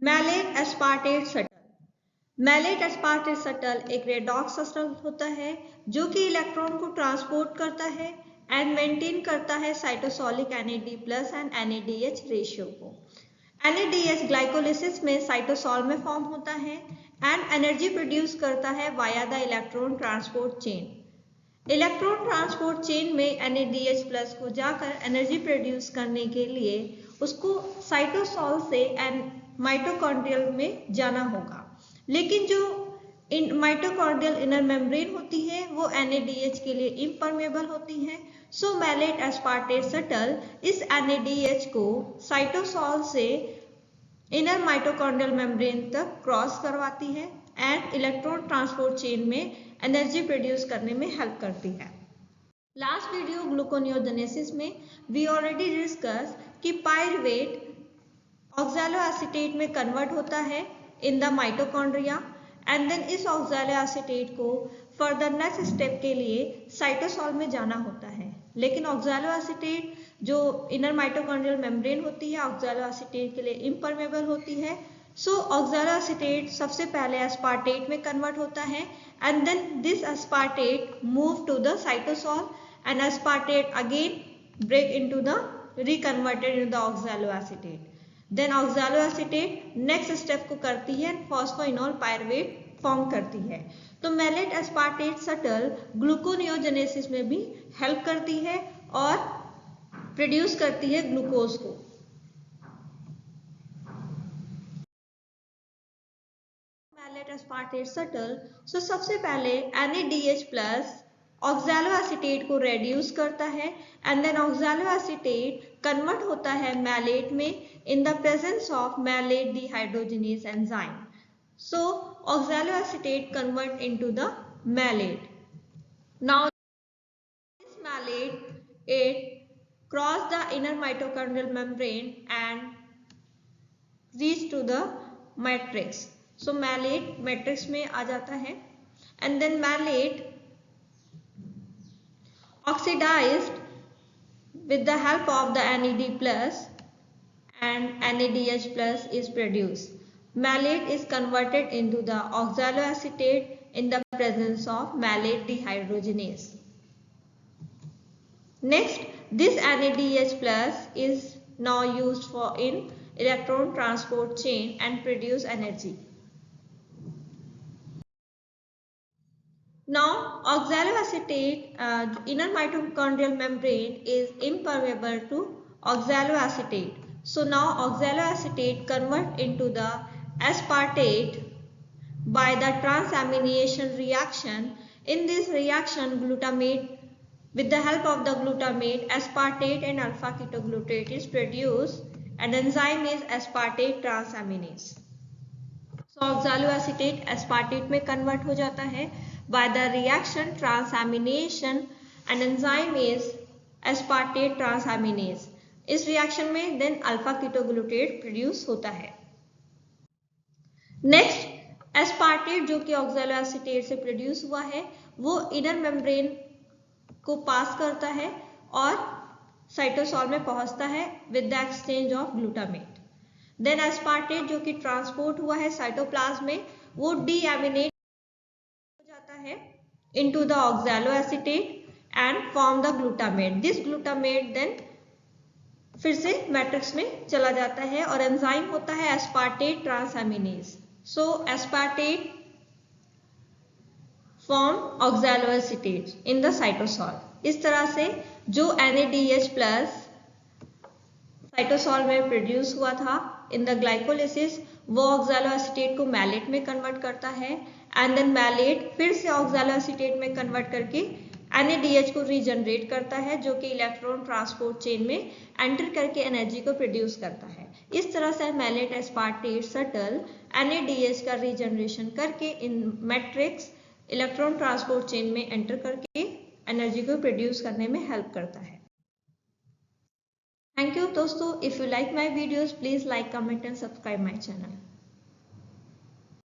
Mallet aspartate shuttle. Malate aspartate shuttle एक redox shuttle होता है जो कि इलेक्ट्रॉन को ट्रांसपोर्ट करता है एंड मेंटेन करता है cytosolic NAD+ and NADH ratio को। NADH ग्लाइकोलिसिस में साइटोसॉल में फॉर्म होता है एंड एनर्जी प्रोड्यूस करता है via the electron transport chain. Electron transport chain में NADH+ को जाकर एनर्जी प्रोड्यूस करने के लिए उसको साइटोसॉल से माइटोकॉन्ड्रियल में जाना होगा, लेकिन जो माइटोकॉन्ड्रियल इनर मेम्ब्रेन होती है वो NADH के लिए इम्परमेबल होती है। सो मैलेट एस्पार्टेट शटल इस NADH को साइटोसॉल से इनर माइटोकॉन्ड्रियल मेम्ब्रेन तक क्रॉस करवाती है एंड इलेक्ट्रॉन ट्रांसपोर्ट चेन में एनर्जी प्रोड्यूस करने में हेल्प करती है। लास्ट वीडियो ग्लूकोनियोजेनेसिस में वी ऑलरेडी डिस्कस कि पायरुवेट ऑक्सैलो एसीटेट में कन्वर्ट होता है in the mitochondria and then इस ऑक्सैलो एसीटेट को फर्दर नेक्स्ट स्टेप के लिए साइटोसॉल में जाना होता है, लेकिन ऑक्सैलो एसीटेट जो इनर माइटोकॉन्ड्रियल मेम्ब्रेन होती है ऑक्सैलो एसीटेट के लिए इम्परमेबल होती है। सो ऑक्सैलो एसीटेट सबसे पहले एस्पार्टेट में कन्वर्ट होता है and then this aspartate move to the cytosol and aspartate again break into the reconverted in the oxaloacetate. Then oxaloacetate next step को करती है एंड फॉस्फोइनोल पायरुवेट फॉर्म करती है। तो मैलेट एस्पार्टेट शटल ग्लूकोनियोजेनेसिस में भी help करती है और प्रोड्यूस करती है ग्लूकोज को। मैलेट एस्पार्टेट शटल सबसे पहले NADH+ ऑक्सैलो एसीटेट को रेड्यूस करता है and then oxaloacetate convert होता है मैलेट में in the presence of malate dehydrogenase enzyme. So oxaloacetate convert into the malate. Now this malate it cross the inner mitochondrial membrane and reach to the matrix. So malate matrix में आ जाता है and then malate oxidized with the help of the NAD+ and NADH+ is produced. Malate is converted into the oxaloacetate in the presence of malate dehydrogenase. Next, this NADH+ is now used for in electron transport chain and produce energy. Now, oxaloacetate inner mitochondrial membrane is impermeable to oxaloacetate. So now oxaloacetate convert into the aspartate by the transamination reaction. In this reaction, glutamate with the help of the glutamate, aspartate and alpha ketoglutarate is produced and enzyme is aspartate transaminase. So oxaloacetate aspartate में convert हो जाता है by the reaction transamination and enzyme is aspartate transaminase. इस reaction में then alpha ketoglutarate produce होता है। Next, aspartate जो कि oxaloacetate से produce हुआ है वो inner membrane को पास करता है और साइटोसॉल में पहुंचता है with the exchange of glutamate. Then aspartate जो कि ट्रांसपोर्ट हुआ है साइटोप्लाज्म में वो डीएमिनेट हो जाता है into the oxaloacetate and form the glutamate. This glutamate then फिर से मैट्रिक्स में चला जाता है और एंजाइम होता है aspartate transaminase. So aspartate form oxalo acetate in the cytosol. इस तरह से जो NADH+ साइटोसॉल में प्रोड्यूस हुआ था इन द ग्लाइकोलिसिस वो ऑक्सैलो एसीटेट को मैलेट में कन्वर्ट करता है एंड देन मैलेट फिर से ऑक्सैलो एसीटेट में कन्वर्ट करके NADH को रीजनरेट करता है जो कि इलेक्ट्रॉन ट्रांसपोर्ट चेन में एंटर करके एनर्जी को प्रोड्यूस करता है। इस तरह से मैलेट एस्पार्टेट शटल NADH का रीजनरेशन करके इन मैट्रिक्स इलेक्ट्रॉन ट्रांसपोर्ट चेन में एंटर करके एनर्जी को प्रोड्यूस करने में हेल्प करता है। थैंक यू दोस्तों। If you like my videos please like, comment and subscribe my channel.